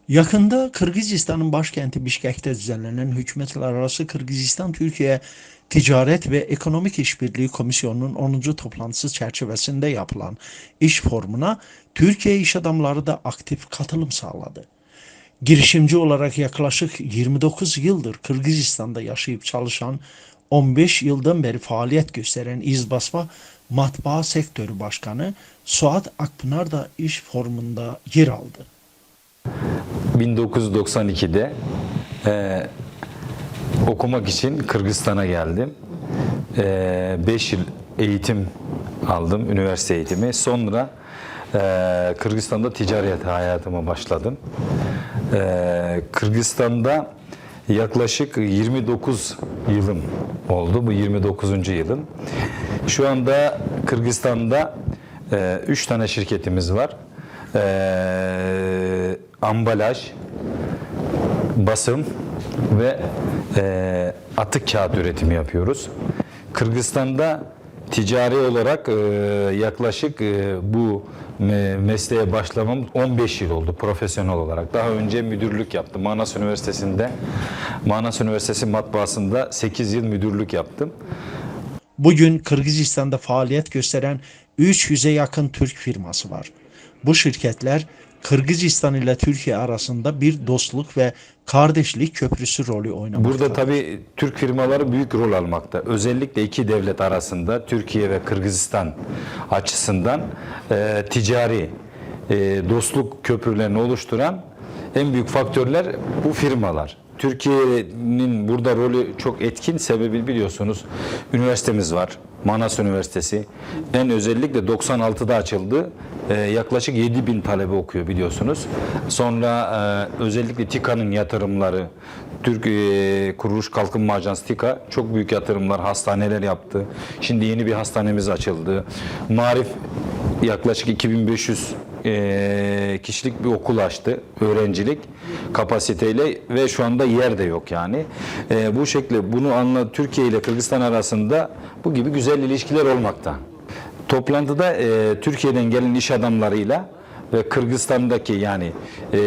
Yakında Kırgızistan'ın başkenti Bişkek'te düzenlenen hükümetler arası Kırgızistan-Türkiye Ticaret ve Ekonomik İşbirliği Komisyonu'nun 10. toplantısı çerçevesinde yapılan iş forumuna Türkiye iş adamları da aktif katılım sağladı. Girişimci olarak yaklaşık 29 yıldır Kırgızistan'da yaşayıp çalışan, 15 yıldan beri faaliyet gösteren İzbasma Matbaa Sektörü Başkanı Suat Akpınar da iş forumunda yer aldı. 1992'de okumak için Kırgızistan'a geldim. 5 yıl eğitim aldım, üniversite eğitimi. Sonra Kırgızistan'da ticaret hayatıma başladım. Kırgızistan'da yaklaşık 29 yılım oldu. Bu 29. yılım. Şu anda Kırgızistan'da 3 tane şirketimiz var. Ambalaj, basım ve atık kağıt üretimi yapıyoruz. Kırgızistan'da ticari olarak yaklaşık bu mesleğe başlamam 15 yıl oldu profesyonel olarak. Daha önce müdürlük yaptım. Manas Üniversitesi'nde, Manas Üniversitesi matbaasında 8 yıl müdürlük yaptım. Bugün Kırgızistan'da faaliyet gösteren 300'e yakın Türk firması var. Bu şirketler Kırgızistan ile Türkiye arasında bir dostluk ve kardeşlik köprüsü rolü oynamaktadır. Burada tabii Türk firmaları büyük rol almakta. Özellikle iki devlet arasında Türkiye ve Kırgızistan açısından ticari dostluk köprülerini oluşturan en büyük faktörler bu firmalar. Türkiye'nin burada rolü çok etkin, sebebi biliyorsunuz üniversitemiz var. Manas Üniversitesi. Özellikle 96'da açıldı. Yaklaşık 7.000 talebe okuyor biliyorsunuz. Sonra özellikle TİKA'nın yatırımları, Türk Kuruluş Kalkınma Ajansı TİKA çok büyük yatırımlar, hastaneler yaptı. Şimdi yeni bir hastanemiz açıldı. Marif yaklaşık 2500 kişilik bir okul açtı, öğrencilik kapasiteyle ve şu anda yer de yok yani. Bu şekilde bunu Türkiye ile Kırgızistan arasında bu gibi güzel ilişkiler olmakta. Toplantıda Türkiye'den gelen iş adamlarıyla ve Kırgızistan'daki yani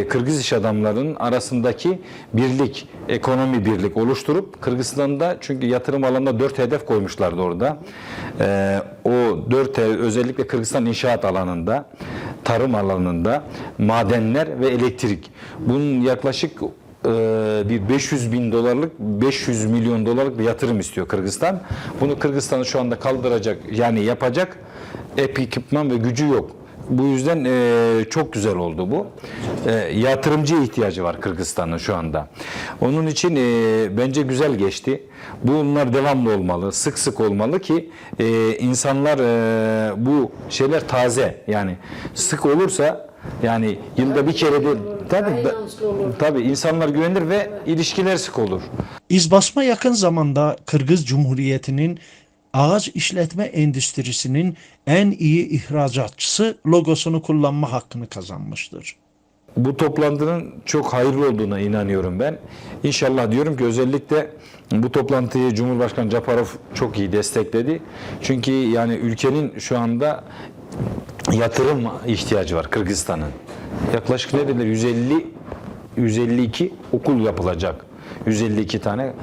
Kırgız iş adamlarının arasındaki birlik, ekonomi birlik oluşturup Kırgızistan'da çünkü yatırım alanında 4 hedef koymuşlardı orada. O 4 özellikle Kırgızistan inşaat alanında, tarım alanında, madenler ve elektrik. Bunun yaklaşık bir 500 bin dolarlık 500 milyon dolarlık bir yatırım istiyor Kırgızistan. Bunu Kırgızistan'ı şu anda kaldıracak yani yapacak ekipman ve gücü yok. Bu yüzden çok güzel oldu bu. Yatırımcıya ihtiyacı var Kırgızistan'ın şu anda. Onun için bence güzel geçti. Bunlar devamlı olmalı, sık sık olmalı ki insanlar bu şeyler taze yani sık olursa yani yılda bir kere de tabii insanlar güvenir ve ilişkiler sık olur. İzbasma yakın zamanda Kırgız Cumhuriyeti'nin ağaç işletme endüstrisinin en iyi ihracatçısı logosunu kullanma hakkını kazanmıştır. Bu toplantının çok hayırlı olduğuna inanıyorum ben. İnşallah diyorum ki özellikle bu toplantıyı Cumhurbaşkanı Japarov çok iyi destekledi. Çünkü yani ülkenin şu anda yatırım ihtiyacı var Kırgızistan'ın. Yaklaşık ne dediler 152 okul yapılacak. 152 tane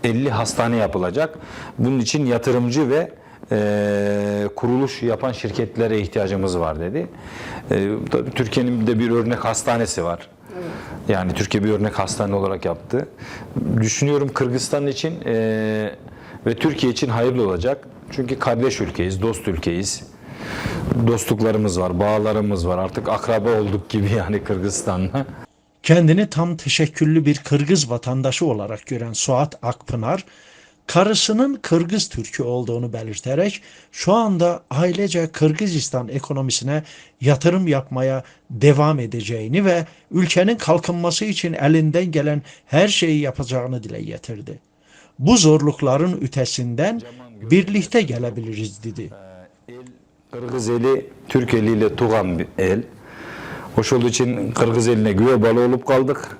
50 hastane yapılacak. Bunun için yatırımcı ve kuruluş yapan şirketlere ihtiyacımız var dedi. Tabii Türkiye'nin de bir örnek hastanesi var. Evet. Yani Türkiye bir örnek hastane olarak yaptı. Düşünüyorum Kırgızistan için ve Türkiye için hayırlı olacak. Çünkü kardeş ülkeyiz, dost ülkeyiz. Dostluklarımız var, bağlarımız var. Artık akraba olduk gibi yani Kırgızistan'la. Kendini tam teşekküllü bir Kırgız vatandaşı olarak gören Suat Akpınar, karısının Kırgız Türk'ü olduğunu belirterek şu anda ailece Kırgızistan ekonomisine yatırım yapmaya devam edeceğini ve ülkenin kalkınması için elinden gelen her şeyi yapacağını dile getirdi. Bu zorlukların ütesinden birlikte gelebiliriz dedi. Kırgız eli Türk eliyle tuğan bir el. Hoş olduğu için Kırgız eline güve balı olup kaldık.